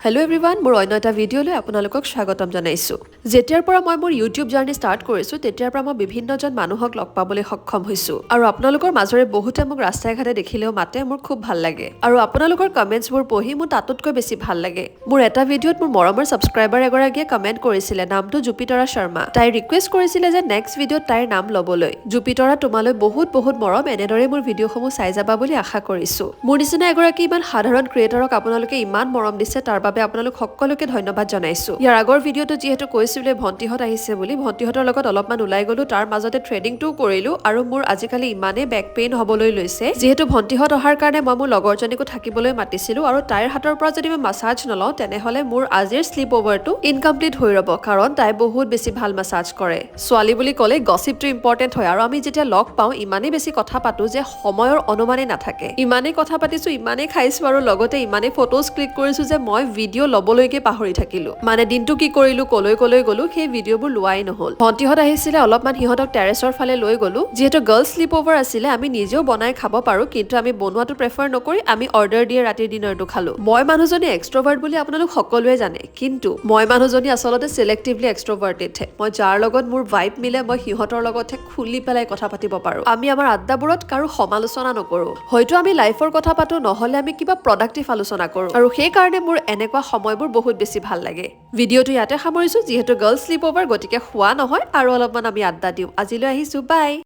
Hello everyone, মোৰ অন্য এটা ভিডিঅ'লৈ আপোনালোকক স্বাগতম জনাইছো। যেতিয়াৰ পৰা মই মোৰ YouTube জাৰ্নি ষ্টাৰ্ট কৰিছো, তেতিয়াৰ পৰা মই বিভিন্নজন মানুহক লগ পাবলৈ সক্ষম হৈছো। আৰু আপোনালোকৰ মাজৰে বহুতে মোক ৰাস্তাই ঘাটে দেখিলেও মাতে, মোৰ খুব ভাল লাগে। আৰু আপোনালোকৰ কমেন্টছবোৰ পঢ়ি মোৰ তাতোতকৈ বেছি ভাল লাগে। মোৰ এটা ভিডিঅ'ত মোৰ মৰমৰ সাবস্ক্ৰাইবাৰ এগৰাকীয়ে কমেন্ট কৰিছিলে, নামটো জুপিতৰা শৰ্মা। তাই ৰিকুৱেষ্ট কৰিছিলে যে নেক্সট ভিডিঅ'ত তাইৰ নাম ল'বলৈ। জুপিতৰা, তোমালৈ বহুত মৰম, এনেদৰে মোৰ ভিডিঅ'সমূহ চাই যাবা বুলি আশা কৰিছো। মোৰ নিচিনা এগৰাকী ইমান সাধাৰণ ক্ৰিয়েটৰক আপোনালোকে ইমান মৰম দিছে, তাৰ বাবে আপোনালোক সকলোকে ধন্যবাদ জনাইছো। ইয়াৰ আগৰ ভিডিঅ'টো যিহেতু কৈছিলে ভণ্টিহঁত আহিছে বুলি, ভণ্টিহঁতৰ লগত অলপমান ওলাই গলো, তাৰ মাজতে থ্ৰেডিংটোও কৰিলো। আৰু মোৰ আজিকালি ইমানেই বেক পেইন হ'বলৈ লৈছে, যিহেতু ভণ্টিহঁত অহাৰ কাৰণে মই মোৰ লগৰজনীকো থাকিবলৈ মাতিছিলো। আৰু তাইৰ হাতৰ পৰা যদি মই মাছাজ নলওঁ, তেনেহ'লে মোৰ আজিৰ শ্লিপ অভাৰটো ইনকমপ্লিট হৈ ৰ'ব, কাৰণ তাই বহুত বেছি ভাল মাছাজ কৰে। ছোৱালী বুলি ক'লে গছিপটো ইম্পৰ্টেণ্ট হয়, আৰু আমি যেতিয়া লগ পাওঁ ইমানেই বেছি কথা পাতো যে সময়ৰ অনুমানেই নাথাকে। ইমানেই কথা পাতিছো, ইমানেই খাইছো, আৰু লগতে ইমানেই ফটোজ ক্লিক কৰিছো যে মই ভিডিঅ' ল'বলৈকে পাহৰি থাকিলো। মানে দিনটো কি কৰিলো, কলৈ গলো, সেই ভিডিঅ'বোৰ লোৱাই নহ'ল। ভণ্টিহঁত আহিছিলে, অলপমান সিহঁতক টেৰেছৰ ফালে লৈ গলো। যিহেতু গাৰ্লছ শ্লিপ অভাৰ আছিলে, আমি নিজেও বনাই খাব পাৰো, কিন্তু আমি বনোৱাটো প্ৰেফাৰ নকৰি আমি অৰ্ডাৰ দিয়ে ৰাতিৰ ডিনাৰটো খালো। মই মানুহজনী এক্সট্ৰভাৰ্ট বুলি আপোনালোক সকলোৱে জানে, কিন্তু মই মানুহজনী আচলতে চিলেক্টিভলি এক্সট্ৰভাৰ্টেডহে। মই যাৰ লগত মোৰ ভাইব মিলে, মই সিহঁতৰ লগতহে খুলি পেলাই কথা পাতিব পাৰো। আমি আমাৰ আড্ডাবোৰত কাৰো সমালোচনা নকৰো। হয়তো আমি লাইফৰ কথা পাতো, নহ'লে আমি কিবা প্ৰডাক্টিভ আলোচনা কৰো, আৰু সেই কাৰণে মোৰ এনেকুৱা সময়বোৰ বহুত বেছি ভাল লাগে। ভিডিঅ'টো ইয়াতে সামৰিছো, যিহেতু গাৰ্লছ শ্লিপ অভাৰ, গতিকে খোৱা নহয় আৰু অলপমান আমি আড্ডা দিওঁ। আজিলৈ আহিছো, বাই।